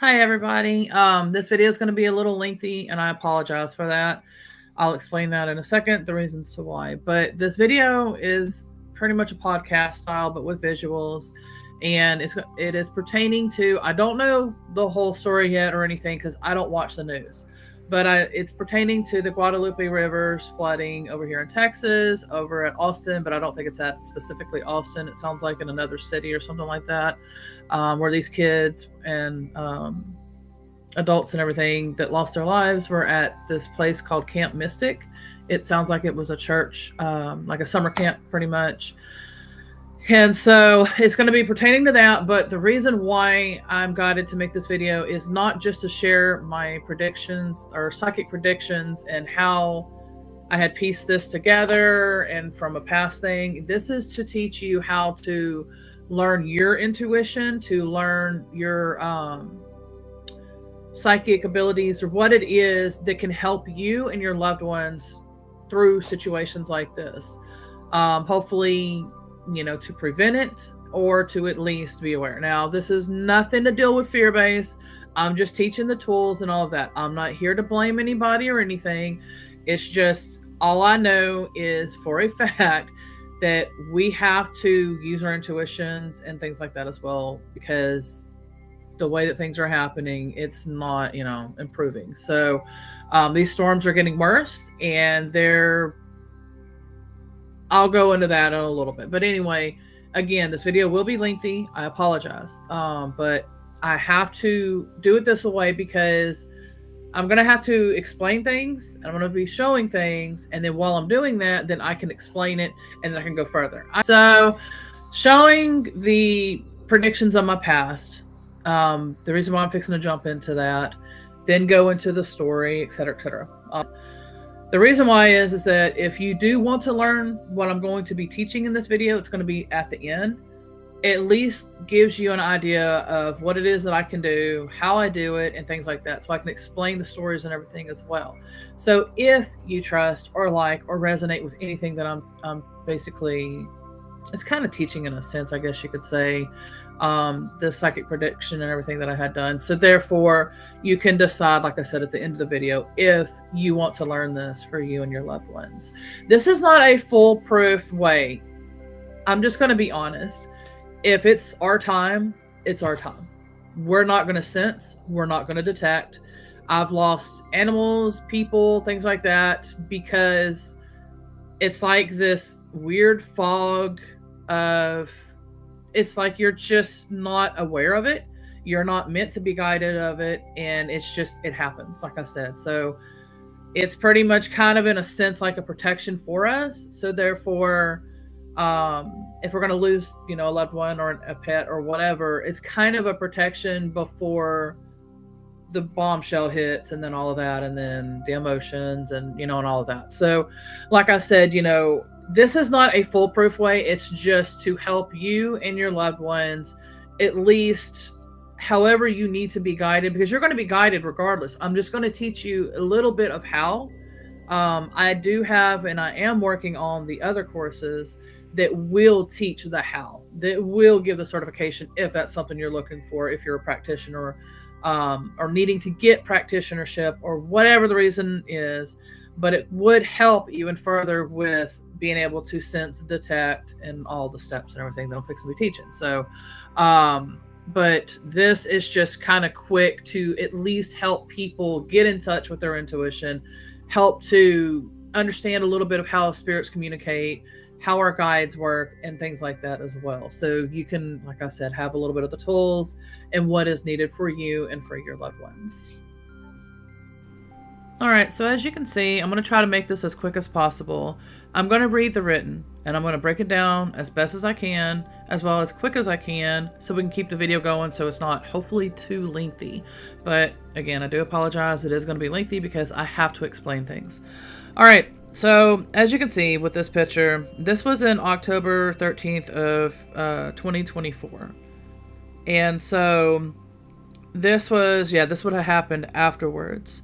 Hi everybody. This video is going to be a little lengthy and I apologize for that. I'll explain that in a second, the reasons to why. But this video is pretty much a podcast style but with visuals, and it is pertaining to, I don't know the whole story yet or anything cuz I don't watch the news. But it's pertaining to the Guadalupe Rivers flooding over here in Texas, over at Austin, but I don't think it's at specifically Austin. It sounds like in another city or something like that, where these kids and adults and everything that lost their lives were at this place called Camp Mystic. It sounds like it was a church, like a summer camp pretty much. And so it's going to be pertaining to that, but the reason why I'm guided to make this video is not just to share my predictions or psychic predictions and how I had pieced this together and from a past thing. This is to teach you how to learn your intuition, to learn your psychic abilities, or what it is that can help you and your loved ones through situations like this. Hopefully, to prevent it or to at least be aware. Now, this is nothing to deal with fear-based. I'm just teaching the tools and all of that. I'm not here to blame anybody or anything. It's just all I know is for a fact that we have to use our intuitions and things like that as well, because the way that things are happening, it's not, improving. So these storms are getting worse, and I'll go into that in a little bit. But anyway, again, this video will be lengthy. I apologize. But I have to do it this way because I'm going to have to explain things, and I'm going to be showing things. And then while I'm doing that, then I can explain it and then I can go further. So showing the predictions of my past, the reason why I'm fixing to jump into that, then go into the story, etc., etc. The reason why is that if you do want to learn what I'm going to be teaching in this video, it's going to be at the end. It at least gives you an idea of what it is that I can do, how I do it, and things like that. So I can explain the stories and everything as well. So if you trust or like or resonate with anything that I'm basically, it's kind of teaching in a sense, I guess you could say, the psychic prediction and everything that I had done. So therefore, you can decide, like I said at the end of the video, if you want to learn this for you and your loved ones. This is not a foolproof way. I'm just going to be honest. If it's our time, it's our time. We're not going to sense. We're not going to detect. I've lost animals, people, things like that, because it's like this weird fog of, it's like you're just not aware of it. You're not meant to be guided of it. And it's just, it happens, like I said. So it's pretty much kind of in a sense like a protection for us. So therefore, if we're going to lose, a loved one or a pet or whatever, it's kind of a protection before the bombshell hits, and then all of that, and then the emotions and, and all of that. So like I said, this is not a foolproof way. It's just to help you and your loved ones, at least however you need to be guided, because you're going to be guided regardless. I'm just going to teach you a little bit of how. I do have, and I am working on the other courses that will teach the how, that will give the certification if that's something you're looking for, if you're a practitioner, or needing to get practitionership or whatever the reason is. But it would help even further with being able to sense, detect, and all the steps and everything that I'm fixing to be teaching. So, but this is just kind of quick to at least help people get in touch with their intuition, help to understand a little bit of how spirits communicate, how our guides work, and things like that as well. So you can, like I said, have a little bit of the tools and what is needed for you and for your loved ones. All right, so as you can see, I'm going to try to make this as quick as possible. I'm going to read the written, and I'm going to break it down as best as I can, as well as quick as I can, so we can keep the video going so it's not hopefully too lengthy. But again, I do apologize. It is going to be lengthy because I have to explain things. All right, so as you can see with this picture, this was in October 13th of 2024. And so this would have happened afterwards.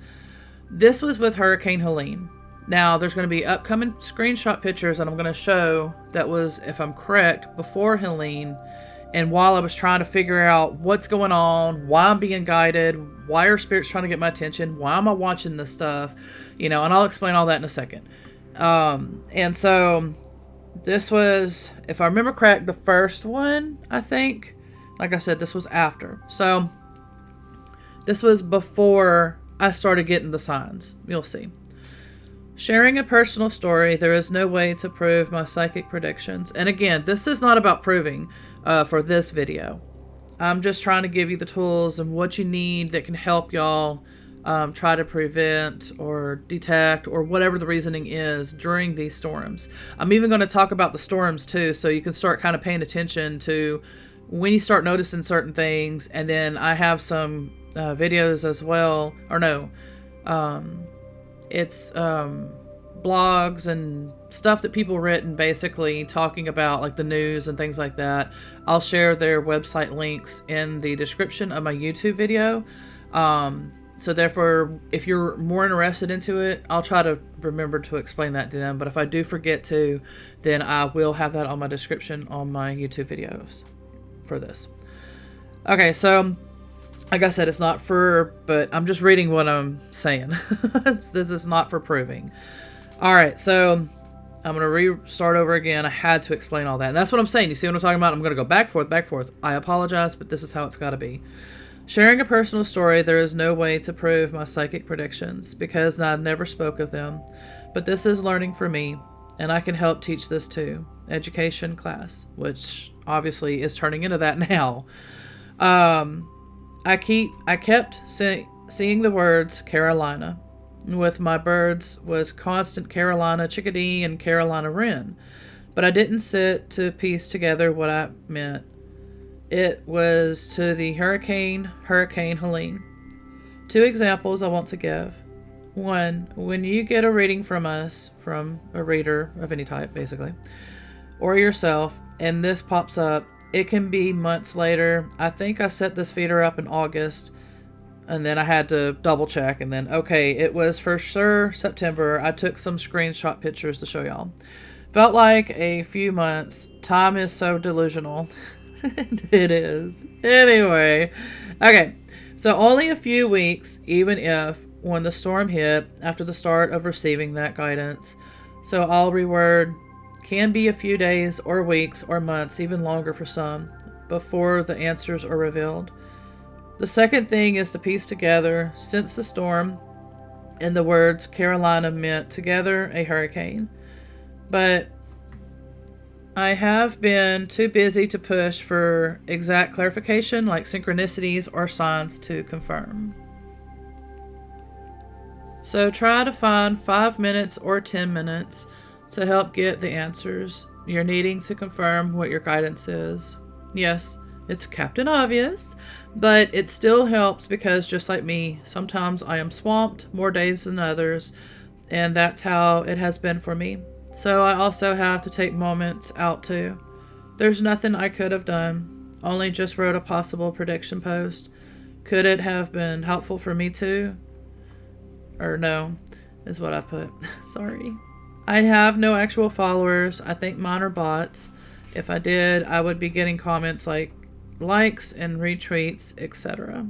This was with Hurricane Helene. Now, there's going to be upcoming screenshot pictures that I'm going to show that was, if I'm correct, before Helene. And while I was trying to figure out what's going on, why I'm being guided, why are spirits trying to get my attention, why am I watching this stuff, and I'll explain all that in a second. And so this was, if I remember correct, the first one, I think. Like I said, this was after. So this was before I started getting the signs. You'll see. Sharing a personal story, there is no way to prove my psychic predictions. And again, this is not about proving for this video. I'm just trying to give you the tools and what you need that can help y'all try to prevent or detect or whatever the reasoning is during these storms. I'm even going to talk about the storms too, so you can start kind of paying attention to when you start noticing certain things. And then I have some videos as well, or no, it's blogs and stuff that people written basically talking about like the news and things like that. I'll share their website links in the description of my YouTube video. So therefore, if you're more interested into it, I'll try to remember to explain that to them. But if I do forget to, then I will have that on my description on my YouTube videos for this. Okay, so like I said, it's not for, but I'm just reading what I'm saying. This is not for proving. All right, so I'm going to restart over again. I had to explain all that. And that's what I'm saying. You see what I'm talking about? I'm going to go back, forth. I apologize, but this is how it's got to be. Sharing a personal story, there is no way to prove my psychic predictions because I never spoke of them. But this is learning for me, and I can help teach this too. Education class, which obviously is turning into that now. I kept seeing the words Carolina. With my birds was constant Carolina chickadee and Carolina wren. But I didn't sit to piece together what I meant. It was to the Hurricane Helene. 2 examples I want to give. 1, when you get a reading from us, from a reader of any type, basically, or yourself, and this pops up, it can be months later. I think I set this feeder up in August, and then I had to double check, and then, okay, it was for sure September. I took some screenshot pictures to show y'all. Felt like a few months. Time is so delusional. It is. Anyway, okay, so only a few weeks, even if, when the storm hit, after the start of receiving that guidance. So I'll reword, can be a few days or weeks or months, even longer for some, before the answers are revealed. The second thing is to piece together, since the storm and the words Carolina meant together a hurricane. But I have been too busy to push for exact clarification like synchronicities or signs to confirm. So try to find 5 minutes or 10 minutes to help get the answers you're needing to confirm what your guidance is. Yes, it's Captain Obvious, but it still helps because just like me, sometimes I am swamped more days than others, and that's how it has been for me. So I also have to take moments out too. There's nothing I could have done, only just wrote a possible prediction post. Could it have been helpful for me too? Or no, is what I put. Sorry. I have no actual followers. I think mine are bots. If I did, I would be getting comments like likes and retweets, etc.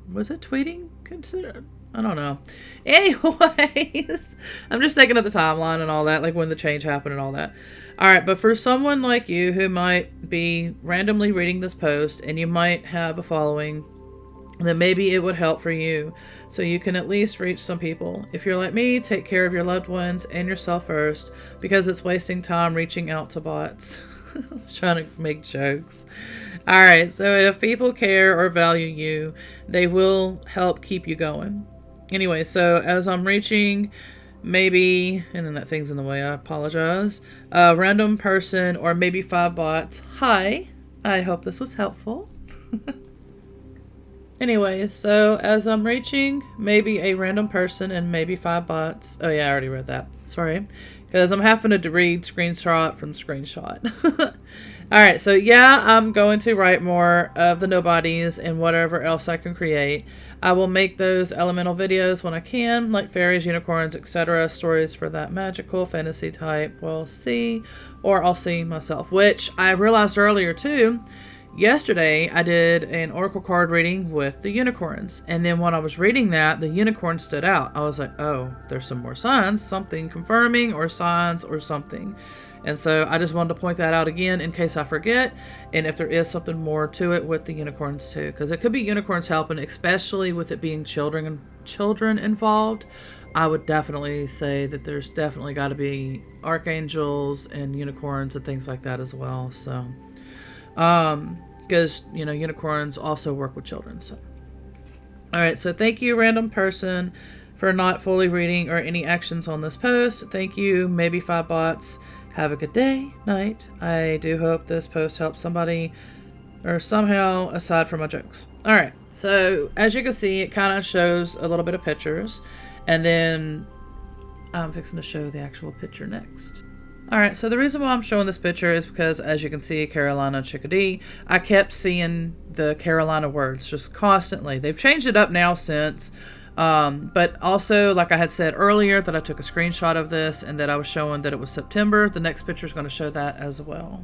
Was it tweeting considered? I don't know. Anyways, I'm just thinking of the timeline and all that, like when the change happened and all that. All right, but for someone like you who might be randomly reading this post and you might have a following, then maybe it would help for you so you can at least reach some people. If you're like me, take care of your loved ones and yourself first because it's wasting time reaching out to bots. I was trying to make jokes. All right, so if people care or value you, they will help keep you going. Anyway, so as I'm reaching maybe, and then that thing's in the way, I apologize, a random person or maybe 5 bots. Hi, I hope this was helpful. Anyway, so as I'm reaching maybe a random person and maybe 5 bots. Oh yeah, I already read that. Sorry. Because I'm having to read screenshot from screenshot. Alright, so yeah, I'm going to write more of the nobodies and whatever else I can create. I will make those elemental videos when I can, like fairies, unicorns, etc. Stories for that magical fantasy type. We'll see. Or I'll see myself. Which I realized earlier too. Yesterday, I did an oracle card reading with the unicorns. And then when I was reading that, the unicorn stood out. I was like, oh, there's some more signs, something confirming or signs or something. And so I just wanted to point that out again in case I forget. And if there is something more to it with the unicorns too. Because it could be unicorns helping, especially with it being children involved. I would definitely say that there's definitely got to be archangels and unicorns and things like that as well. So... because, you know, unicorns also work with children, so. Alright, so thank you, random person, for not fully reading or any actions on this post. Thank you, maybe 5 bots. Have a good day, night. I do hope this post helps somebody, or somehow, aside from my jokes. Alright, so, as you can see, it kind of shows a little bit of pictures, and then I'm fixing to show the actual picture next. Alright, so the reason why I'm showing this picture is because, as you can see, Carolina Chickadee, I kept seeing the Carolina words just constantly. They've changed it up now since, but also, like I had said earlier, that I took a screenshot of this and that I was showing that it was September. The next picture is going to show that as well.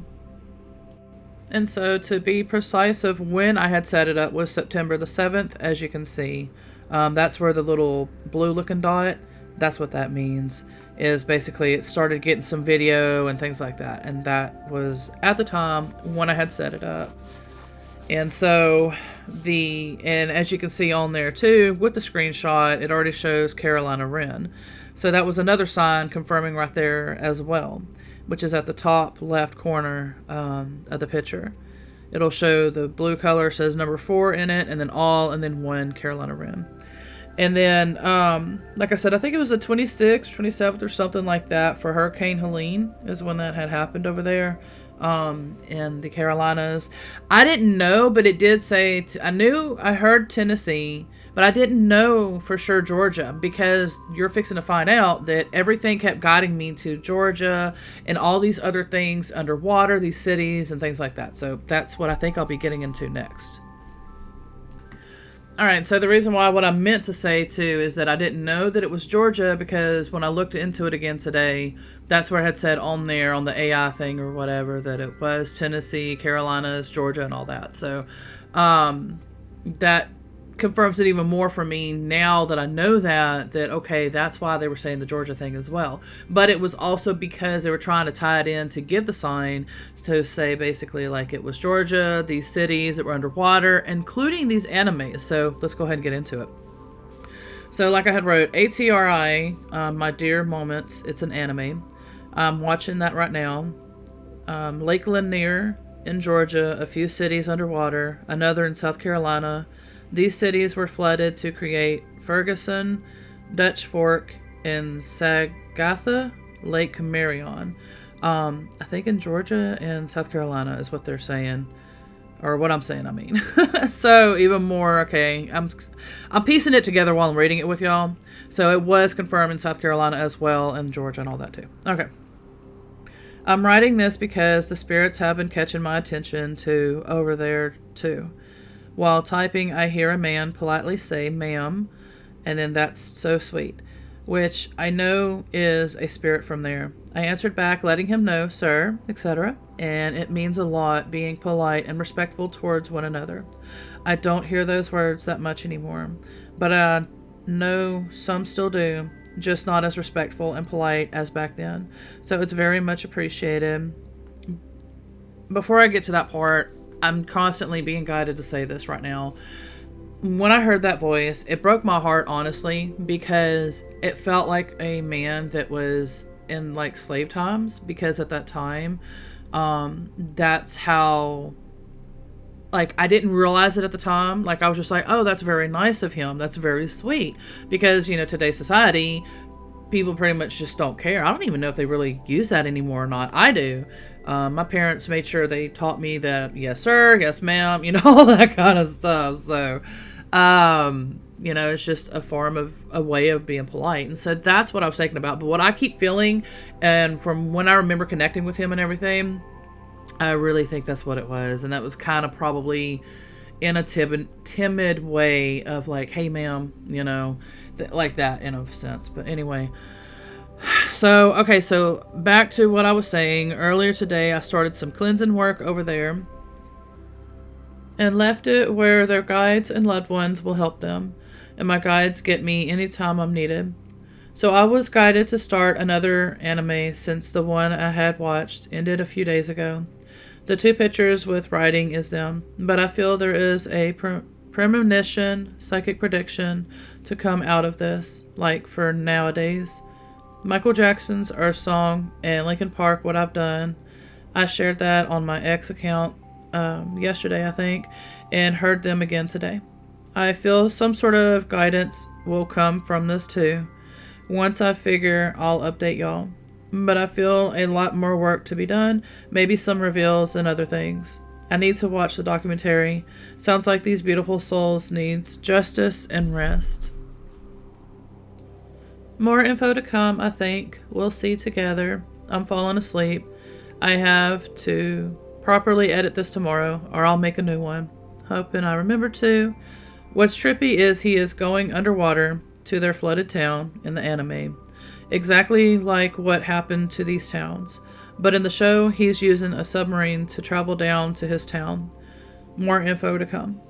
And so, to be precise of when I had set it up was September the 7th, as you can see. That's where the little blue looking dot, that's what that means. Is basically it started getting some video and things like that. And that was at the time when I had set it up. And so and as you can see on there too, with the screenshot, it already shows Carolina Wren. So that was another sign confirming right there as well, which is at the top left corner of the picture. It'll show the blue color says number 4 in it, and then all, and then 1 Carolina Wren. And then, like I said, I think it was the 26th, 27th or something like that for Hurricane Helene is when that had happened over there in the Carolinas. I didn't know, but it did say, I heard Tennessee, but I didn't know for sure Georgia, because you're fixing to find out that everything kept guiding me to Georgia and all these other things underwater, these cities and things like that. So that's what I think I'll be getting into next. Alright, so the reason why what I meant to say too is that I didn't know that it was Georgia, because when I looked into it again today, that's where it had said on there on the AI thing or whatever that it was Tennessee, Carolinas, Georgia, and all that. So that confirms it even more for me now that I know that okay, that's why they were saying the Georgia thing as well. But it was also because they were trying to tie it in to give the sign to say basically like it was Georgia, these cities that were underwater, including these animes. So let's go ahead and get into it. So like I had wrote, ATRI, My Dear Moments, it's an anime. I'm watching that right now. Lake Lanier in Georgia, a few cities underwater, another in South Carolina. These cities were flooded to create Ferguson, Dutch Fork, and Sagatha, Lake Marion. I think in Georgia and South Carolina is what they're saying. Or what I'm saying, I mean. So, even more, okay, I'm piecing it together while I'm reading it with y'all. So, it was confirmed in South Carolina as well, and Georgia and all that too. Okay. I'm writing this because the spirits have been catching my attention to over there too. While typing, I hear a man politely say, ma'am, and then that's so sweet, which I know is a spirit from there. I answered back, letting him know, sir, etc., and it means a lot being polite and respectful towards one another. I don't hear those words that much anymore, but I know some still do, just not as respectful and polite as back then. So it's very much appreciated. Before I get to that part, I'm constantly being guided to say this right now. When I heard that voice, it broke my heart, honestly, because it felt like a man that was in like slave times, because at that time, that's how, like, I didn't realize it at the time. Like, I was just like, oh, that's very nice of him. That's very sweet. Because, you know, today's society, people pretty much just don't care. I don't even know if they really use that anymore or not. I do. My parents made sure they taught me that, yes, sir, yes, ma'am, you know, all that kind of stuff. So, It's just a form of a way of being polite. And so that's what I was thinking about. But what I keep feeling, and from when I remember connecting with him and everything, I really think that's what it was. And that was kind of probably in a timid way of like, hey, ma'am, like that in a sense. But anyway, so back to what I was saying. Earlier today, I started some cleansing work over there and left it where their guides and loved ones will help them. And my guides get me anytime I'm needed. So I was guided to start another anime since the one I had watched ended a few days ago. The 2 pictures with writing is them, but I feel there is a premonition, psychic prediction to come out of this, like for nowadays. Michael Jackson's Earth Song and Linkin Park, What I've Done. I shared that on my X account yesterday, I think, and heard them again today. I feel some sort of guidance will come from this too. Once I figure, I'll update y'all. But I feel a lot more work to be done, maybe some reveals and other things. I need to watch the documentary. Sounds like these beautiful souls needs justice and rest. More info to come, I think. We'll see together. I'm falling asleep. I have to properly edit this tomorrow, or I'll make a new one. Hoping I remember to. What's trippy is he is going underwater to their flooded town in the anime. Exactly like what happened to these towns. But in the show, he's using a submarine to travel down to his town. More info to come.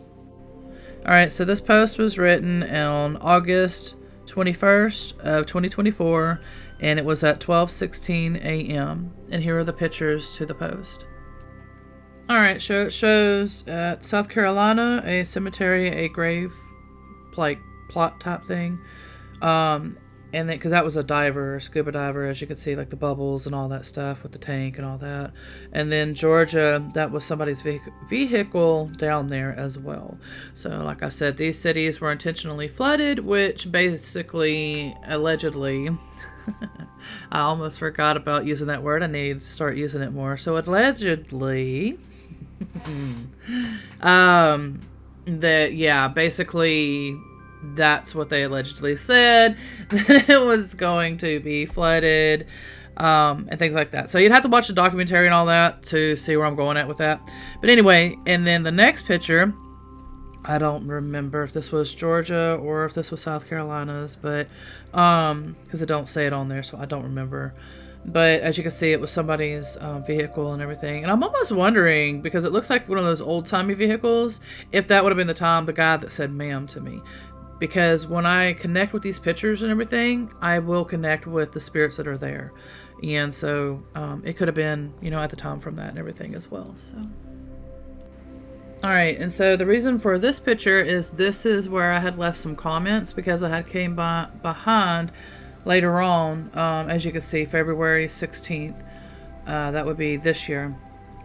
Alright, so this post was written on August 21st of 2024, and it was at 12:16 a.m. And here are the pictures to the post. Alright, so it shows at South Carolina, a cemetery, a grave, like plot type thing. And then, because that was a diver, scuba diver, as you can see, like the bubbles and all that stuff with the tank and all that. And then Georgia, that was somebody's vehicle down there as well. So, like I said, these cities were intentionally flooded, which basically, allegedly, I almost forgot about using that word. I need to start using it more. So, allegedly, basically, that's what they allegedly said, that it was going to be flooded, and things like that. So you'd have to watch the documentary and all that to see where I'm going at with that. But anyway, and then the next picture, I don't remember if this was Georgia or if this was South Carolina's, but because it don't say it on there, so I don't remember. But as you can see, it was somebody's vehicle and everything. And I'm almost wondering, because it looks like one of those old-timey vehicles, if that would have been the guy that said ma'am to me. Because when I connect with these pictures and everything, I will connect with the spirits that are there. And so it could have been, at the time from that and everything as well. So, all right. And so the reason for this picture is this is where I had left some comments, because I had came behind later on, as you can see, February 16th. That would be this year.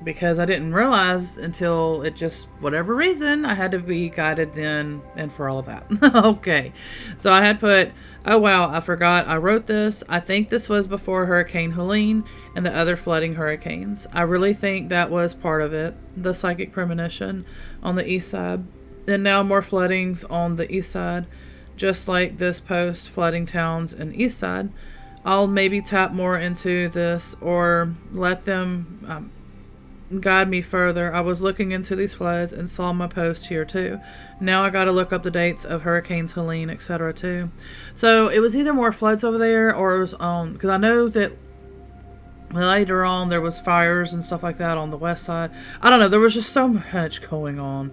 Because I didn't realize until it just, whatever reason, I had to be guided then and for all of that. Okay. So I had put, oh wow, I forgot I wrote this. I think this was before Hurricane Helene and the other flooding hurricanes. I really think that was part of it. The psychic premonition on the east side. And now more floodings on the east side. Just like this post, flooding towns and east side. I'll maybe tap more into this or let them guide me further. I was looking into these floods and saw my post here too. Now I gotta look up the dates of hurricanes Helene, etc. too. So it was either more floods over there, or it was because I know that later on there was fires and stuff like that on the west side. I don't know, there was just so much going on.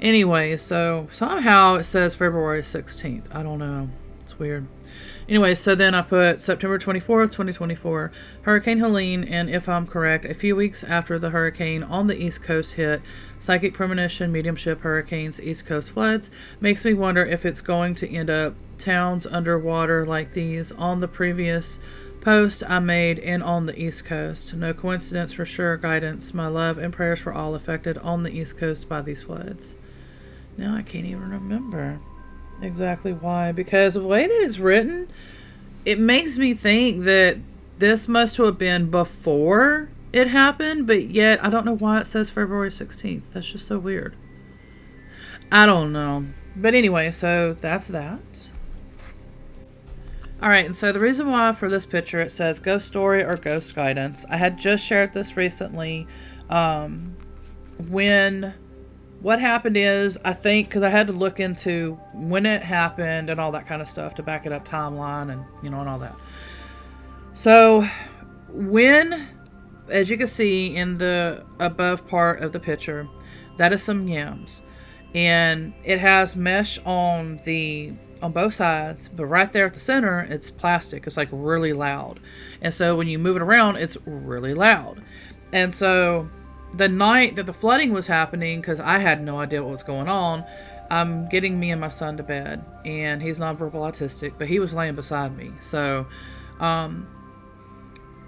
Anyway, so somehow it says February 16th. I don't know, it's weird. Anyway, so then I put September 24th, 2024, Hurricane Helene, and if I'm correct, a few weeks after the hurricane on the East Coast hit, psychic premonition, mediumship, hurricanes, East Coast floods, makes me wonder if it's going to end up towns underwater like these on the previous post I made and on the East Coast. No coincidence for sure, guidance. My love and prayers for all affected on the East Coast by these floods. Now I can't even remember exactly why, because the way that it's written, it makes me think that this must have been before it happened, but yet I don't know why it says February 16th. That's just so weird. I don't know. But anyway, so that's that. Alright, and so the reason why for this picture it says ghost story or ghost guidance. I had just shared this recently. When what happened is, I think, because I had to look into when it happened and all that kind of stuff to back it up, timeline and, and all that. So, when, as you can see in the above part of the picture, that is some yams. And it has mesh on both sides, but right there at the center, it's plastic. It's like really loud. And so when you move it around, it's really loud. And so the night that the flooding was happening, because I had no idea what was going on, I'm getting me and my son to bed, and he's nonverbal autistic, but he was laying beside me. So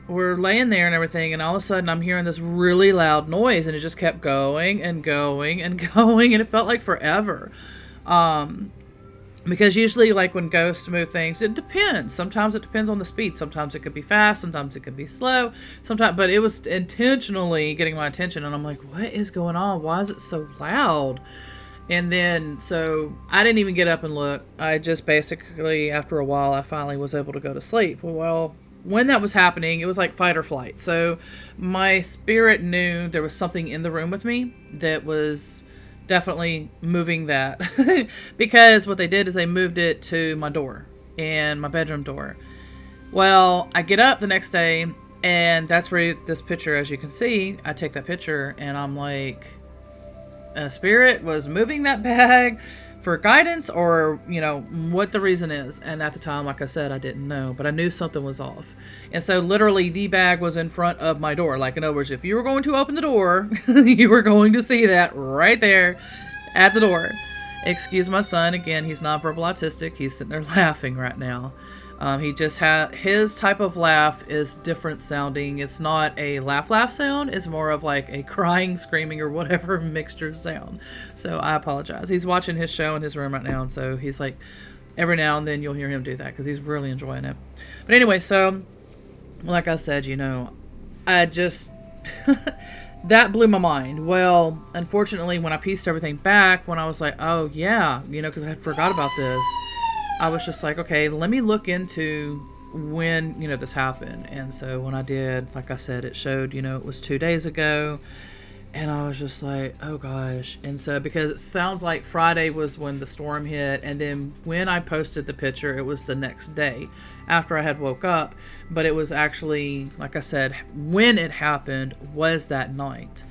we're laying there and everything, and all of a sudden I'm hearing this really loud noise, and it just kept going and going and going, and it felt like forever. Because usually, like, when ghosts move things, it depends. Sometimes it depends on the speed. Sometimes it could be fast. Sometimes it could be slow. But it was intentionally getting my attention. And I'm like, what is going on? Why is it so loud? And then, so I didn't even get up and look. I just basically, after a while, I finally was able to go to sleep. Well, when that was happening, it was like fight or flight. So my spirit knew there was something in the room with me that was definitely moving that. Because what they did is they moved it to my door and my bedroom door. Well, I get up the next day, and that's where this picture, as you can see, I take that picture and I'm like, a spirit was moving that bag for guidance, or what the reason is. And at the time, like I said, I didn't know, but I knew something was off. And so literally the bag was in front of my door. Like, in other words, if you were going to open the door, you were going to see that right there at the door. Excuse my son again, he's nonverbal autistic. He's sitting there laughing right now. He just had his type of laugh is different sounding. It's not a laugh sound. It's more of like a crying, screaming, or whatever mixture sound. So I apologize. He's watching his show in his room right now, and so he's like, every now and then you'll hear him do that because he's really enjoying it. But anyway, so like I said, I just that blew my mind. Well, unfortunately, when I pieced everything back, when I was like, oh yeah, because I had forgot about this, I was just like, okay, let me look into when, this happened. And so when I did, like I said, it showed, it was 2 days ago. And I was just like, oh gosh. And so, because it sounds like Friday was when the storm hit. And then when I posted the picture, it was the next day after I had woke up. But it was actually, like I said, when it happened was that night.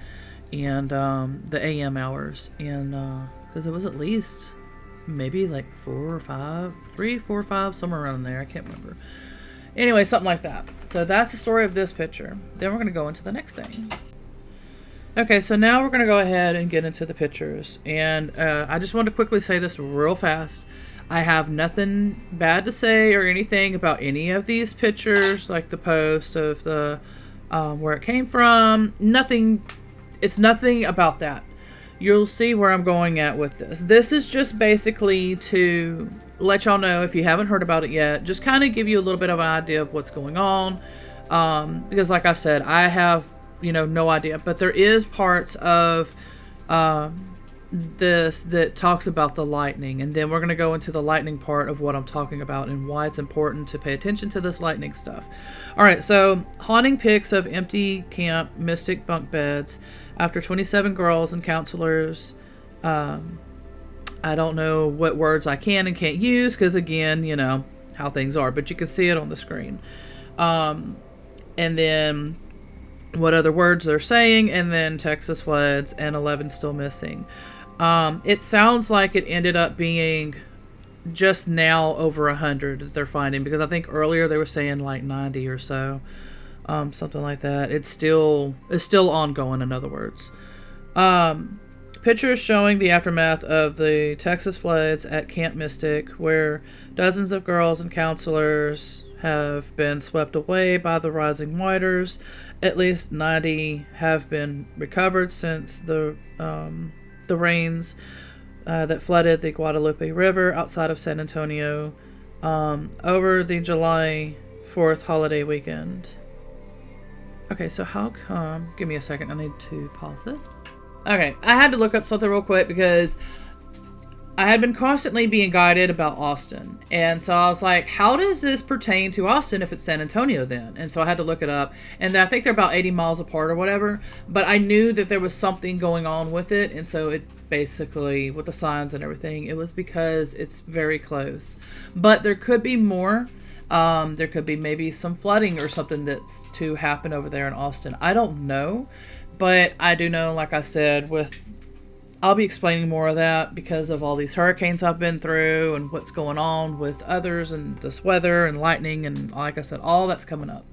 And the AM hours. And because it was at least maybe like 4 or 5, 3, 4, 5, somewhere around there. I can't remember. Anyway, something like that. So that's the story of this picture. Then we're going to go into the next thing. Okay, so now we're going to go ahead and get into the pictures. And I just want to quickly say this real fast. I have nothing bad to say or anything about any of these pictures, like the post of the where it came from. Nothing. It's nothing about that. You'll see where I'm going at with this. This is just basically to let y'all know, if you haven't heard about it yet, just kind of give you a little bit of an idea of what's going on. Because like I said, I have, no idea. But there is parts of this that talks about the lightning. And then we're going to go into the lightning part of what I'm talking about and why it's important to pay attention to this lightning stuff. All right, so haunting pics of empty camp mystic bunk beds after 27 girls and counselors. I don't know what words I can and can't use because, again, how things are. But you can see it on the screen. And then what other words they're saying. And then Texas floods and 11 still missing. It sounds like it ended up being just now over 100 that they're finding. Because I think earlier they were saying like 90 or so. Something like that. It's still ongoing, in other words. Pictures showing the aftermath of the Texas floods at Camp Mystic, where dozens of girls and counselors have been swept away by the rising waters. At least 90 have been recovered since the rains that flooded the Guadalupe River outside of San Antonio over the July 4th holiday weekend. Okay, so how come... Give me a second. I need to pause this. Okay, I had to look up something real quick because I had been constantly being guided about Austin. And so I was like, how does this pertain to Austin if it's San Antonio then? And so I had to look it up. And I think they're about 80 miles apart or whatever. But I knew that there was something going on with it. And so it basically, with the signs and everything, it was because it's very close. But there could be more. There could be maybe some flooding or something that's to happen over there in Austin. I don't know. But I do know, like I said, I'll be explaining more of that because of all these hurricanes I've been through and what's going on with others and this weather and lightning and, like I said, all that's coming up.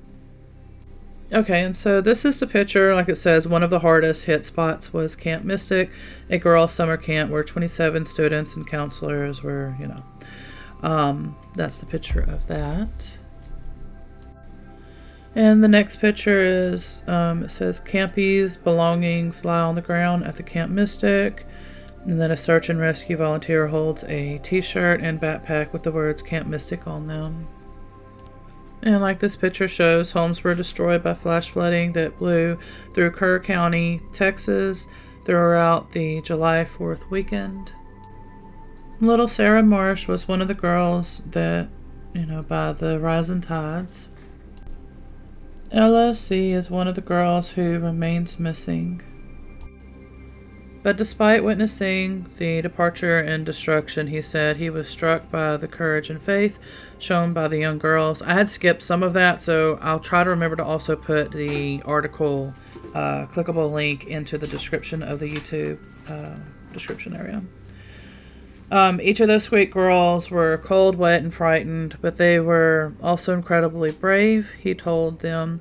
Okay, and so this is the picture. Like it says, one of the hardest hit spots was Camp Mystic, a girls' summer camp where 27 students and counselors were, that's the picture of that. And the next picture is, it says, Campy's belongings lie on the ground at the Camp Mystic. And then a search and rescue volunteer holds a t-shirt and backpack with the words Camp Mystic on them. And like this picture shows, homes were destroyed by flash flooding that blew through Kerr County, Texas, throughout the July 4th weekend. Little Sarah Marsh was one of the girls that, by the rising tides. Ella C. is one of the girls who remains missing. But despite witnessing the departure and destruction, he said he was struck by the courage and faith shown by the young girls. I had skipped some of that, so I'll try to remember to also put the article clickable link into the description of the YouTube description area. Each of those sweet girls were cold, wet, and frightened, but they were also incredibly brave, he told them.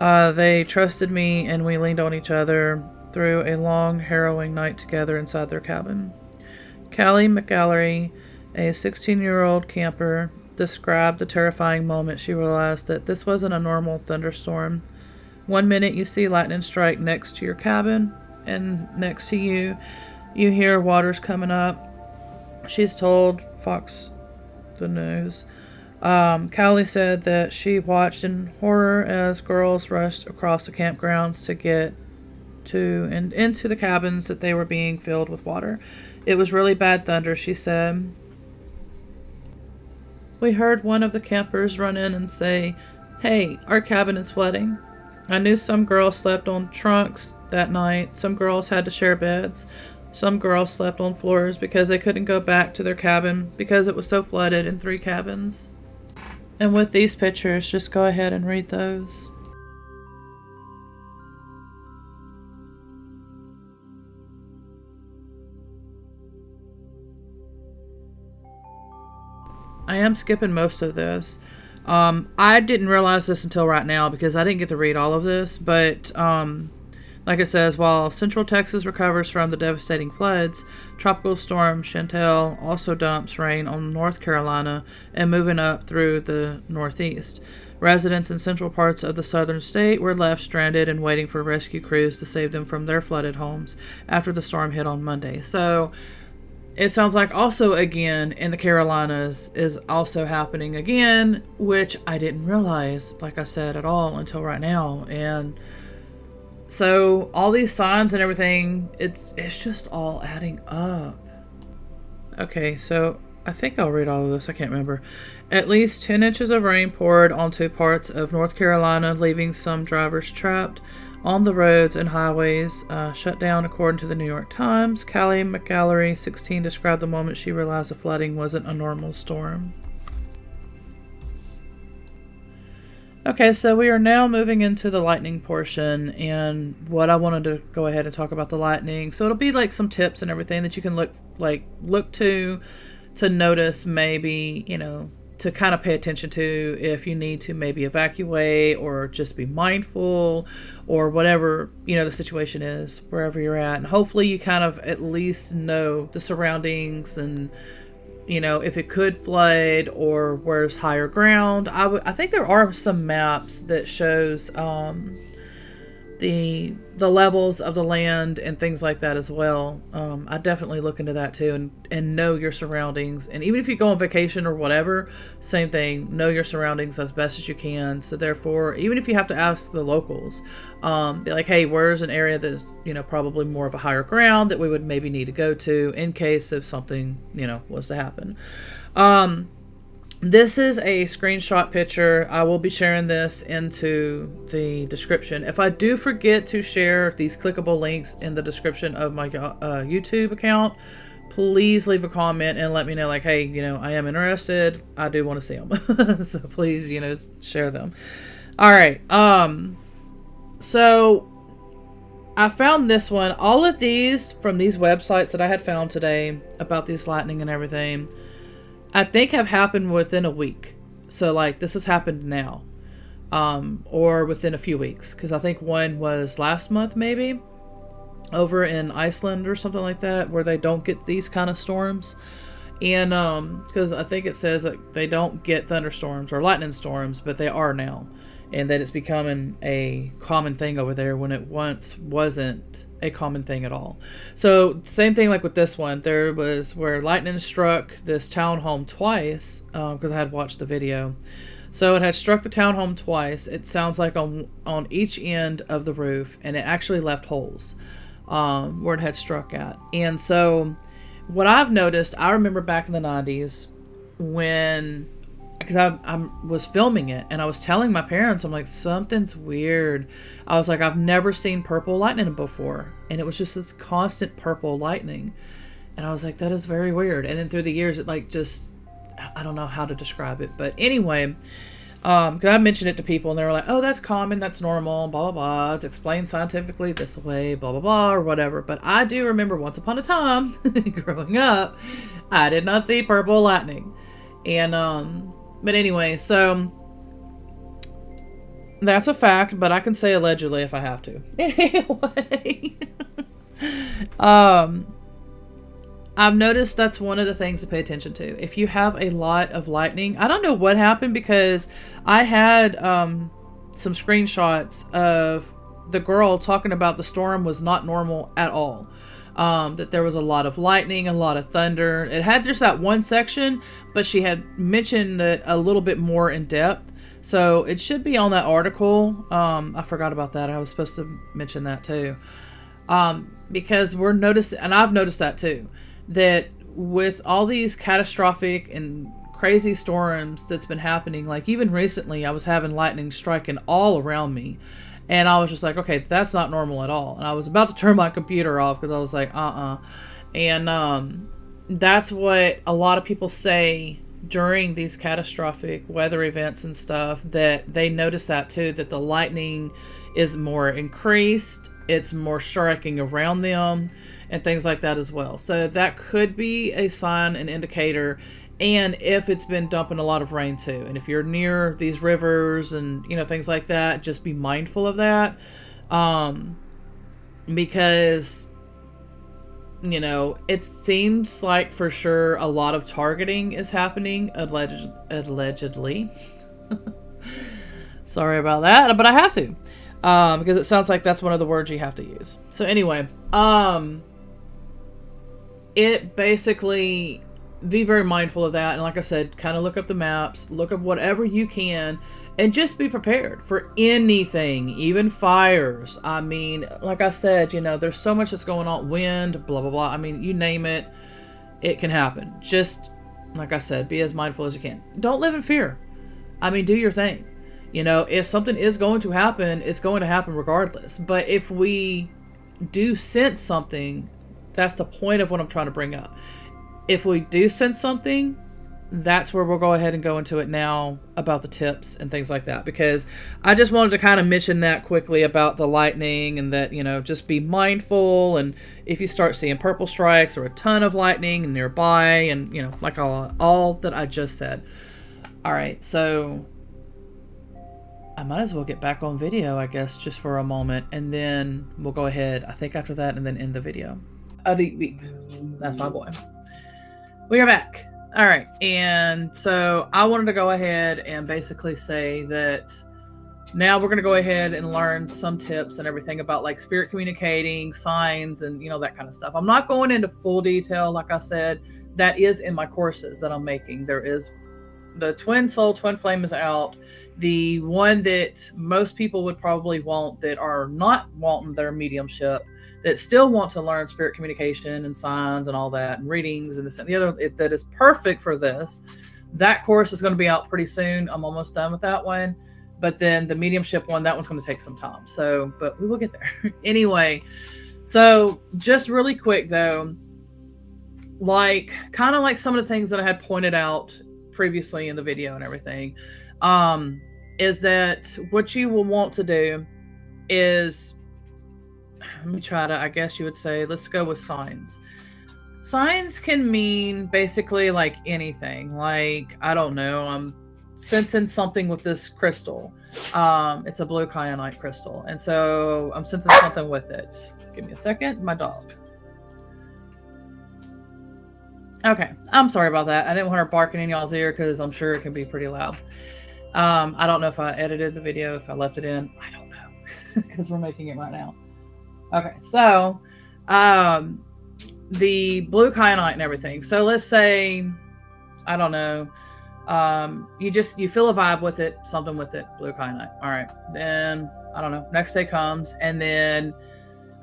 They trusted me, and we leaned on each other through a long, harrowing night together inside their cabin. Callie McGallery, a 16-year-old camper, described the terrifying moment she realized that this wasn't a normal thunderstorm. One minute you see lightning strike next to your cabin, and next to you, you hear waters coming up. She's told Fox the News. Callie said that she watched in horror as girls rushed across the campgrounds to get to and into the cabins that they were being filled with water. It was really bad thunder, she said. We heard one of the campers run in and say, "Hey, our cabin is flooding." I knew some girls slept on trunks that night. Some girls had to share beds. Some girls slept on floors because they couldn't go back to their cabin because it was so flooded in 3 cabins. And with these pictures, just go ahead and read those. I am skipping most of this. I didn't realize this until right now because I didn't get to read all of this, but like it says, while Central Texas recovers from the devastating floods, Tropical Storm Chantel also dumps rain on North Carolina and moving up through the Northeast. Residents in central parts of the southern state were left stranded and waiting for rescue crews to save them from their flooded homes after the storm hit on Monday. So it sounds like also again in the Carolinas is also happening again, which I didn't realize, like I said, at all until right now. And so all these signs and everything, it's just all adding up. Okay, so I think I'll read all of this. I can't remember. At least 10 inches of rain poured onto parts of North Carolina, leaving some drivers trapped on the roads and highways, shut down, according to the New York Times. Callie McGallery, 16, described the moment she realized the flooding wasn't a normal storm. Okay, so we are now moving into the lightning portion, and what I wanted to go ahead and talk about the lightning. So it'll be like some tips and everything that you can look to notice, maybe, to kind of pay attention to if you need to maybe evacuate or just be mindful or whatever, the situation is wherever you're at. And hopefully you kind of at least know the surroundings and if it could flood or where's higher ground. I think there are some maps that shows the the levels of the land and things like that as well. I definitely look into that too, and know your surroundings. And even if you go on vacation or whatever, same thing, know your surroundings as best as you can. So therefore, even if you have to ask the locals, be like, hey, where's an area that's, probably more of a higher ground that we would maybe need to go to in case if something, was to happen. This is a screenshot picture. I will be sharing this into the description. If I do forget to share these clickable links in the description of my YouTube account, please leave a comment and let me know, like, hey, I am interested. I do want to see them. So please, share them. All right. So I found this one. All of these from these websites that I had found today about these lightning and everything, I think have happened within a week. So like this has happened now, or within a few weeks. Cause I think one was last month, maybe over in Iceland or something like that, where they don't get these kind of storms. And, cause I think it says that they don't get thunderstorms or lightning storms, but they are now. And that it's becoming a common thing over there when it once wasn't a common thing at all. So same thing like with this one. There was where lightning struck this townhome twice, because I had watched the video. So it had struck the townhome twice. It sounds like on each end of the roof, and it actually left holes where it had struck at. And so what I've noticed, I remember back in the 90s when, because I was filming it and I was telling my parents, I'm like, something's weird. I was like, I've never seen purple lightning before. And it was just this constant purple lightning. And I was like, that is very weird. And then through the years, it like just, I don't know how to describe it. But anyway, because I mentioned it to people and they were like, oh, that's common, that's normal, blah, blah, blah. It's explained scientifically this way, blah, blah, blah, or whatever. But I do remember once upon a time, growing up, I did not see purple lightning. And, but anyway, so that's a fact, but I can say allegedly if I have to. Anyway, I've noticed that's one of the things to pay attention to. If you have a lot of lightning, I don't know what happened because I had some screenshots of the girl talking about the storm was not normal at all. That there was a lot of lightning, a lot of thunder. It had just that one section, but she had mentioned it a little bit more in depth. So it should be on that article. I forgot about that. I was supposed to mention that too. Because we're noticing, and I've noticed that too, that with all these catastrophic and crazy storms that's been happening, like even recently I was having lightning striking all around me. And I was just like, okay, that's not normal at all. And I was about to turn my computer off because I was like, And that's what a lot of people say during these catastrophic weather events and stuff, that they notice that too, that the lightning is more increased. It's more striking around them and things like that as well. So that could be a sign, an indicator. And if it's been dumping a lot of rain too. And if you're near these rivers and, things like that, just be mindful of that. Because, it seems like for sure a lot of targeting is happening, allegedly. Sorry about that, but I have to. Because it sounds like that's one of the words you have to use. So anyway, it basically, be very mindful of that. And like I said, kind of look up the maps, look up whatever you can, and just be prepared for anything, even fires. I mean, like I said, there's so much that's going on, wind, blah, blah, blah. I mean, you name it, it can happen. Just, like I said, be as mindful as you can. Don't live in fear. I mean, do your thing. If something is going to happen, it's going to happen regardless. But if we do sense something, that's the point of what I'm trying to bring up. If we do sense something, that's where we'll go ahead and go into it now about the tips and things like that. Because I just wanted to kind of mention that quickly about the lightning and that, just be mindful. And if you start seeing purple strikes or a ton of lightning nearby and, like all that I just said. All right, so I might as well get back on video, I guess, just for a moment. And then we'll go ahead, I think after that, and then end the video. That's my boy. We are back. All right. And so I wanted to go ahead and basically say that Now we're going to go ahead and learn some tips and everything about like spirit communicating, signs, and that kind of stuff. I'm not going into full detail. Like I said, that is in my courses that I'm making. There is the Twin Soul, Twin Flame is out. The one that most people would probably want that are not wanting their mediumship, that still want to learn spirit communication and signs and all that, and readings and this and the other, that is perfect for this. That course is going to be out pretty soon. I'm almost done with that one. But then the mediumship one, that one's going to take some time. So, but we will get there. Anyway, so just really quick though, like kind of like some of the things that I had pointed out previously in the video and everything, is that what you will want to do is, let me try to, I guess you would say, let's go with signs. Signs can mean basically like anything. Like, I don't know, I'm sensing something with this crystal. It's a blue kyanite crystal. And so I'm sensing something with it. Give me a second. My dog. Okay. I'm sorry about that. I didn't want her barking in y'all's ear because I'm sure it can be pretty loud. I don't know if I edited the video, if I left it in. I don't know because we're making it right now. Okay. So, the blue kyanite and everything. So let's say, I don't know, you feel a vibe with it, something with it, blue kyanite. All right. Then, I don't know, next day comes, and then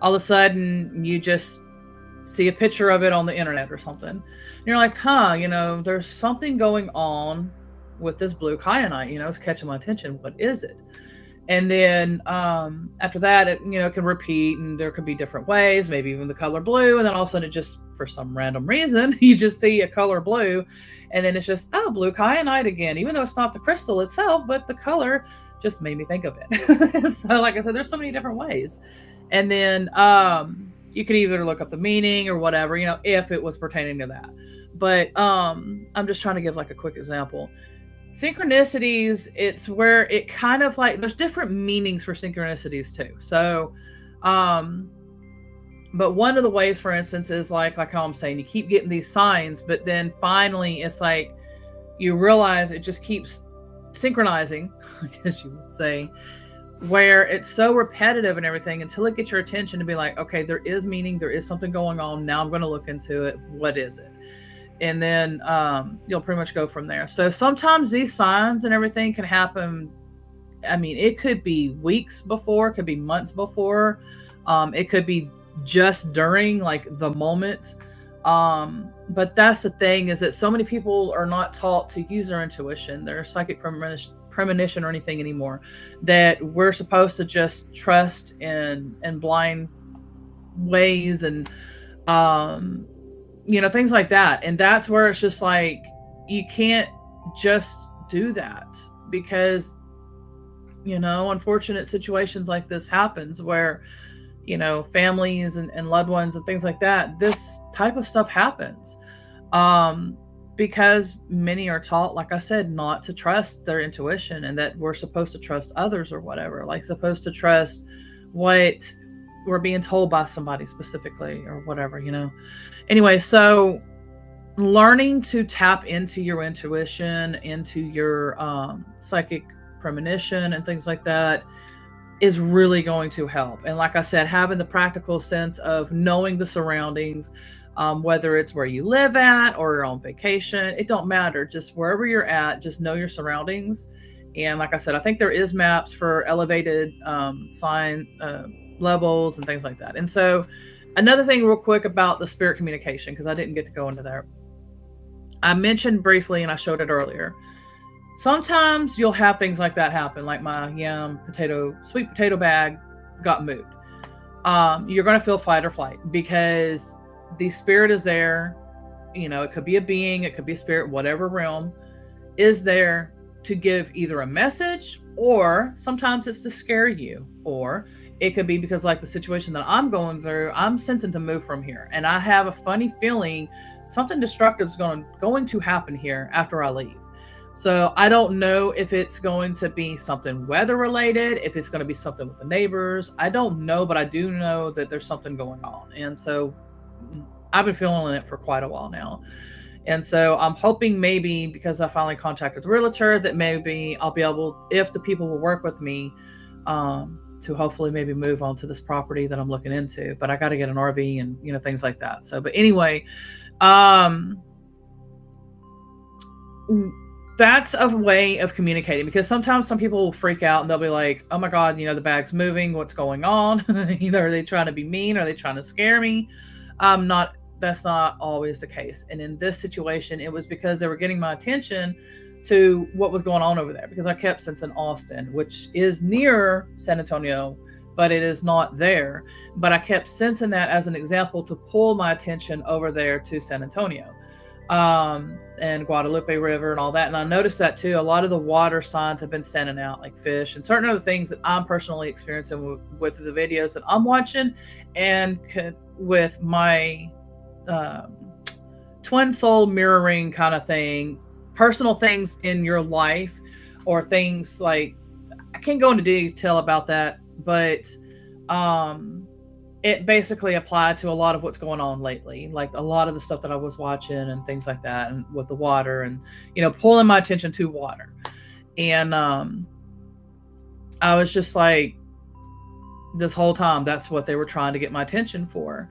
all of a sudden you just see a picture of it on the internet or something. And you're like, there's something going on with this blue kyanite, it's catching my attention. What is it? And then after that, it can repeat, and there could be different ways, maybe even the color blue. And then all of a sudden it just, for some random reason, you just see a color blue, and then it's just, blue kyanite again, even though it's not the crystal itself, but the color just made me think of it. So like I said, there's so many different ways. And then you could either look up the meaning or whatever, if it was pertaining to that. But I'm just trying to give like a quick example. Synchronicities, it's where it kind of like, there's different meanings for synchronicities too. So, but one of the ways, for instance, is like how I'm saying, you keep getting these signs, but then finally it's like you realize it just keeps synchronizing, I guess you would say, where it's so repetitive and everything until it gets your attention to be like, okay, there is meaning, there is something going on. Now I'm going to look into it. What is it? And then you'll pretty much go from there. So sometimes these signs and everything can happen. I mean, it could be weeks before, it could be months before. It could be just during like the moment. But that's the thing, is that so many people are not taught to use their intuition, their psychic premonition or anything anymore, that we're supposed to just trust in blind ways and things like that. And that's where it's just like, you can't just do that, because unfortunate situations like this happens where families and loved ones and things like that, this type of stuff happens because many are taught, like I said, not to trust their intuition, and that we're supposed to trust others or whatever, like supposed to trust what we're being told by somebody specifically or whatever, Anyway, so learning to tap into your intuition, into your psychic premonition and things like that is really going to help. And like I said, having the practical sense of knowing the surroundings, whether it's where you live at or you're on vacation, it don't matter. Just wherever you're at, just know your surroundings. And like I said, I think there is maps for elevated sign levels and things like that. And so another thing real quick about the spirit communication, because I didn't get to go into there. I mentioned briefly, and I showed it earlier, sometimes you'll have things like that happen, like my sweet potato bag got moved. You're going to feel fight or flight, because the spirit is there. It could be a being, it could be a spirit, whatever realm is there to give either a message, or sometimes it's to scare you, or it could be because, like the situation that I'm going through, I'm sensing to move from here, and I have a funny feeling something destructive is going to happen here after I leave. So I don't know if it's going to be something weather related, if it's going to be something with the neighbors. I don't know, but I do know that there's something going on. And so I've been feeling it for quite a while now. And so I'm hoping maybe because I finally contacted the realtor that maybe I'll be able, if the people will work with me, to hopefully maybe move on to this property that I'm looking into. But I got to get an RV and, you know, things like that. So, but anyway, that's a way of communicating, because sometimes some people will freak out and they'll be like, oh my God, you know, the bag's moving. What's going on? Either are they trying to be mean? Or are they trying to scare me? That's not always the case. And in this situation, it was because they were getting my attention to what was going on over there, because I kept sensing Austin, which is near San Antonio, but it is not there. But I kept sensing that as an example to pull my attention over there to San Antonio, and Guadalupe River and all that. And I noticed that too. A lot of the water signs have been standing out, like fish and certain other things that I'm personally experiencing with the videos that I'm watching, and with my twin soul mirroring kind of thing, personal things in your life, or things like, I can't go into detail about that, but it basically applied to a lot of what's going on lately, like a lot of the stuff that I was watching and things like that, and with the water, and, you know, pulling my attention to water. And I was just like, this whole time, that's what they were trying to get my attention for.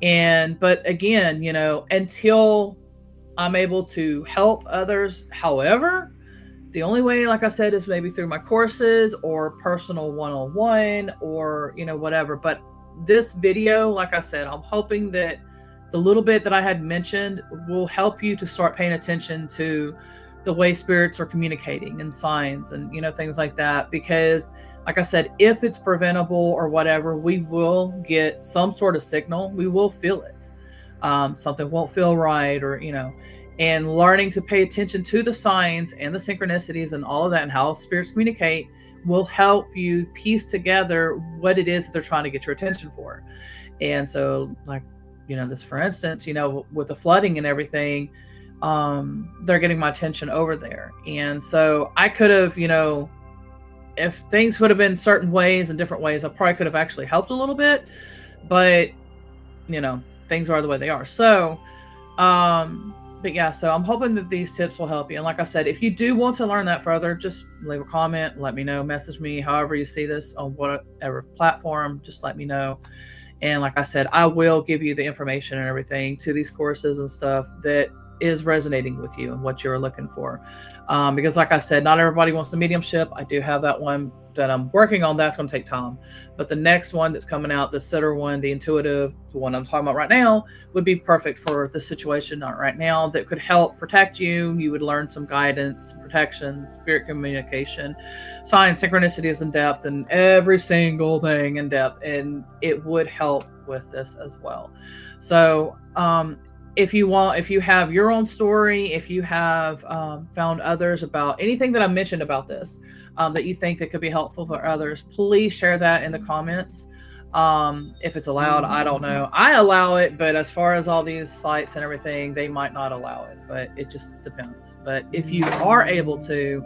But again, you know, until I'm able to help others, however, the only way, like I said, is maybe through my courses or personal one-on-one, or, you know, whatever. But this video, like I said, I'm hoping that the little bit that I had mentioned will help you to start paying attention to the way spirits are communicating, and signs, and, you know, things like that. Because like I said, if it's preventable or whatever, we will get some sort of signal. We will feel it. Something won't feel right, or, you know, and learning to pay attention to the signs and the synchronicities and all of that, and how spirits communicate, will help you piece together what it is that they're trying to get your attention for. And so, like, you know, this, for instance, you know, with the flooding and everything, they're getting my attention over there. And so I could have, you know, if things would have been certain ways and different ways, I probably could have actually helped a little bit, but, you know, things are the way they are. So, but yeah, so I'm hoping that these tips will help you. And like I said, if you do want to learn that further, just leave a comment, let me know, message me, however you see this on whatever platform, just let me know. And like I said, I will give you the information and everything to these courses and stuff that is resonating with you and what you're looking for. Because like I said, not everybody wants the mediumship. I do have that one that I'm working on. That's going to take time. But the next one that's coming out, the sitter one, the intuitive, the one I'm talking about right now, would be perfect for the situation right now, that could help protect you. You would learn some guidance, protection, spirit communication, signs, synchronicities in depth, and every single thing in depth. And it would help with this as well. So, if you have your own story, if you have found others about anything that I mentioned about this, that you think that could be helpful for others, please share that in the comments. If it's allowed, I don't know. I allow it, but as far as all these sites and everything, they might not allow it, but it just depends. But if you are able to,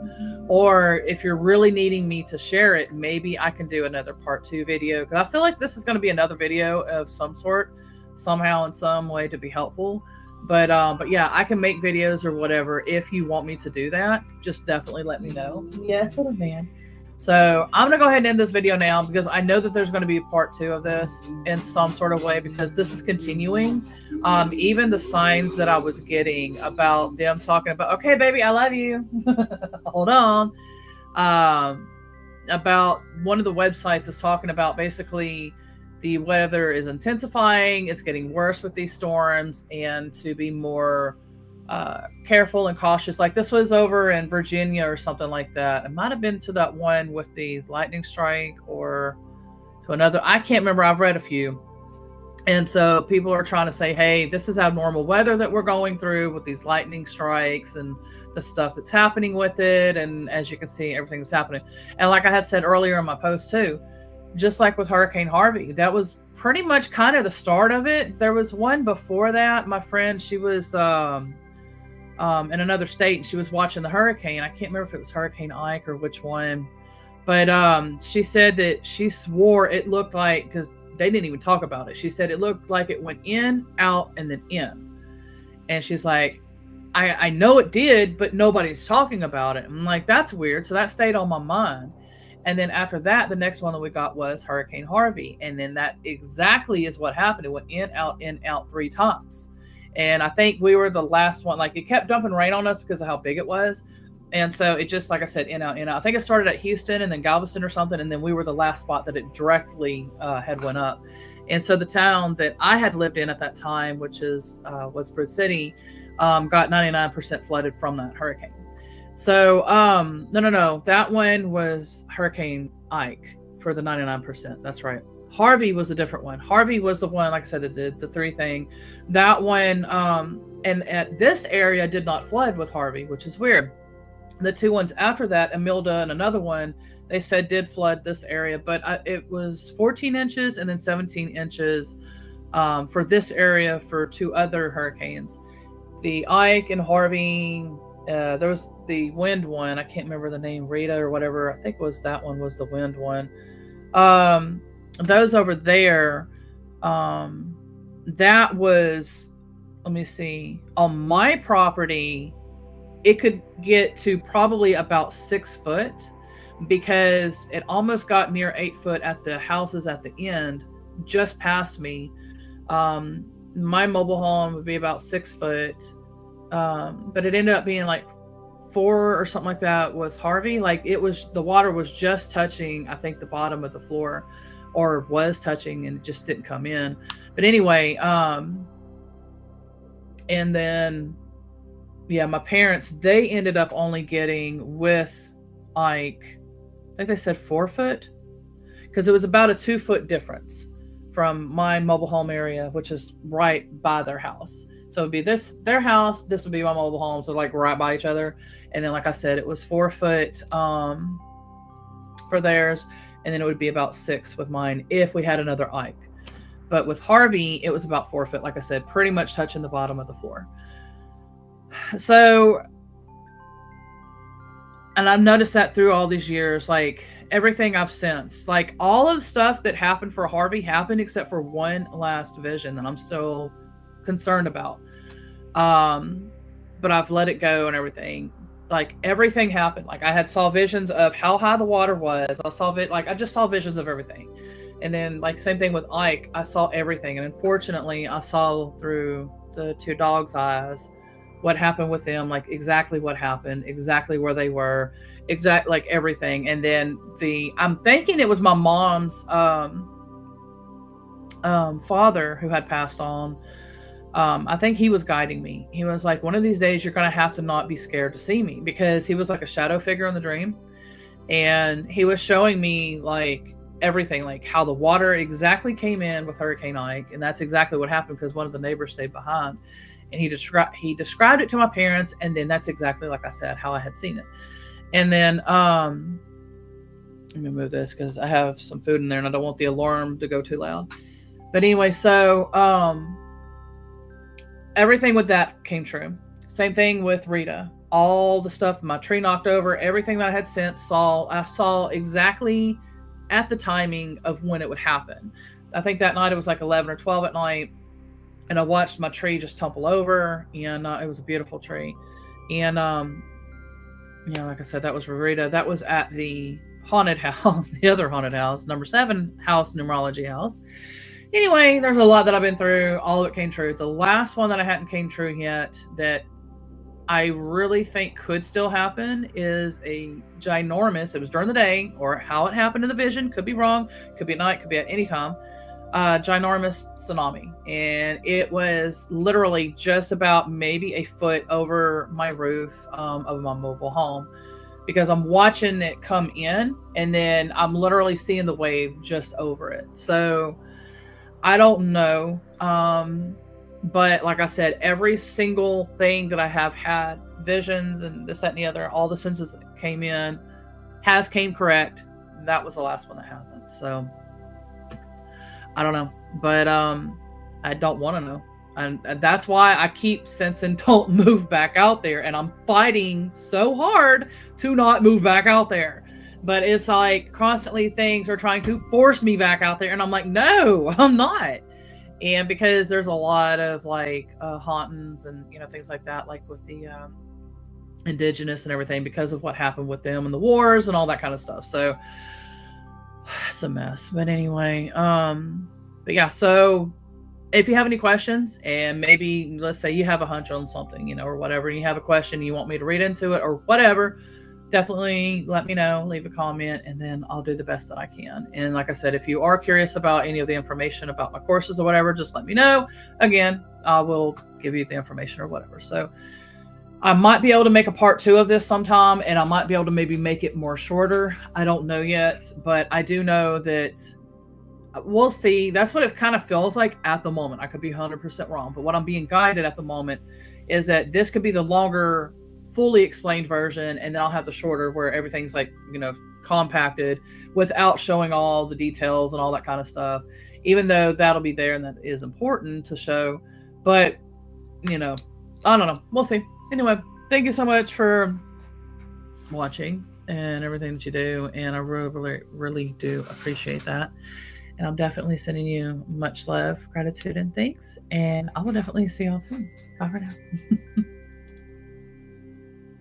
or if you're really needing me to share it, maybe I can do another part 2 video, because I feel like this is going to be another video of some sort, somehow in some way, to be helpful. But yeah, I can make videos or whatever. If you want me to do that, just definitely let me know. Yes, little man. So I'm gonna go ahead and end this video now, because I know that there's going to be a part 2 of this in some sort of way, because this is continuing. Even the signs that I was getting about them talking about, okay baby, I love you, hold on, about one of the websites is talking about basically the weather is intensifying, it's getting worse with these storms, and to be more careful and cautious. Like, this was over in Virginia or something like that. It might have been to that one with the lightning strike, or to another. I can't remember. I've read a few. And so people are trying to say, hey, this is abnormal weather that we're going through with these lightning strikes and the stuff that's happening with it. And as you can see, everything that's happening. And like I had said earlier in my post too, just like with Hurricane Harvey, that was pretty much kind of the start of it. There was one before that. My friend, she was in another state, and she was watching the hurricane. I can't remember if it was Hurricane Ike or which one, but she said that she swore it looked like, because they didn't even talk about it, she said it looked like it went in, out, and then in. And she's like, I know it did, but nobody's talking about it. I'm like, that's weird. So that stayed on my mind. And then after that, the next one that we got was Hurricane Harvey. And then that exactly is what happened. It went in, out 3 times. And I think we were the last one. Like, it kept dumping rain on us because of how big it was. And so it just, like I said, in, out, in, out. I think it started at Houston and then Galveston or something. And then we were the last spot that it directly had went up. And so the town that I had lived in at that time, which was Bridge City, got 99% flooded from that hurricane. So, no. That one was Hurricane Ike for the 99%. That's right. Harvey was a different one. Harvey was the one, like I said, that did the 3 thing. That one, and at this area did not flood with Harvey, which is weird. The 2 ones after that, Imelda and another one, they said did flood this area, but it was 14 inches and then 17 inches for this area for 2 other hurricanes. The Ike and Harvey, there was the wind one. I can't remember the name, Rita or whatever. I think that one was the wind one. Those over there, that was, let me see, on my property, it could get to probably about 6 foot because it almost got near 8 foot at the houses at the end, just past me. My mobile home would be about 6 foot, but it ended up being like 4 or something like that with Harvey. Like, the water was just touching, I think, the bottom of the floor, or was touching, and it just didn't come in. But anyway, and then, yeah, my parents, they ended up only getting with Ike, I think they said 4 foot, because it was about a 2 foot difference from my mobile home area, which is right by their house. So it'd be their house, this would be my mobile home, so like right by each other. And then, like I said, it was 4 foot for theirs, and then it would be about 6 with mine if we had another Ike. But with Harvey, it was about 4 foot, like I said, pretty much touching the bottom of the floor. So, and I've noticed that through all these years, like everything I've sensed, like all of the stuff that happened for Harvey happened except for one last vision that I'm still concerned about. But I've let it go and everything. Like everything happened. Like I saw visions of how high the water was. I just saw visions of everything. And then like same thing with Ike, I saw everything. And unfortunately I saw through the 2 dogs' eyes what happened with them, like exactly what happened, exactly where they were, like everything. And then I'm thinking it was my mom's father who had passed on. I think he was guiding me. He was like, one of these days you're going to have to not be scared to see me, because he was like a shadow figure in the dream. And he was showing me like everything, like how the water exactly came in with Hurricane Ike. And that's exactly what happened because one of the neighbors stayed behind. And he described it to my parents, and then that's exactly, like I said, how I had seen it. And then let me move this because I have some food in there and I don't want the alarm to go too loud. But anyway, so everything with that came true. Same thing with Rita. All the stuff, my tree knocked over, everything that I had since I saw exactly at the timing of when it would happen. I think that night it was like 11 or 12 at night. And I watched my tree just tumble over, and it was a beautiful tree. And, like I said, that was Rita. That was at the haunted house, the other haunted house, number 7 house, numerology house. Anyway, there's a lot that I've been through. All of it came true. The last one that I hadn't came true yet that I really think could still happen is a ginormous, it was during the day, or how it happened in the vision, could be wrong, could be at night, could be at any time. Ginormous tsunami, and it was literally just about maybe a foot over my roof of my mobile home, because I'm watching it come in and then I'm literally seeing the wave just over it. So I don't know, but like I said, every single thing that I have had, visions and this, that, and the other, all the senses that came in came correct. That was the last one that hasn't. So I don't know, but I don't want to know. And that's why I keep sensing don't move back out there. And I'm fighting so hard to not move back out there. But it's like constantly things are trying to force me back out there. And I'm like, no, I'm not. And because there's a lot of like hauntings and things like that, like with the indigenous and everything, because of what happened with them and the wars and all that kind of stuff. So it's a mess. But anyway, but yeah, so if you have any questions, and maybe let's say you have a hunch on something, or whatever, and you have a question, you want me to read into it or whatever, definitely let me know, leave a comment, and then I'll do the best that I can. And like I said, if you are curious about any of the information about my courses or whatever, just let me know. Again, I will give you the information or whatever. So I might be able to make a part 2 of this sometime, and I might be able to maybe make it more shorter. I don't know yet, but I do know that we'll see. That's what it kind of feels like at the moment. I could be 100% wrong, but what I'm being guided at the moment is that this could be the longer, fully explained version, and then I'll have the shorter where everything's like, compacted without showing all the details and all that kind of stuff, even though that'll be there and that is important to show. But, I don't know. We'll see. Anyway, thank you so much for watching and everything that you do, and I really, really do appreciate that. And I'm definitely sending you much love, gratitude, and thanks. And I will definitely see y'all soon. Bye for now.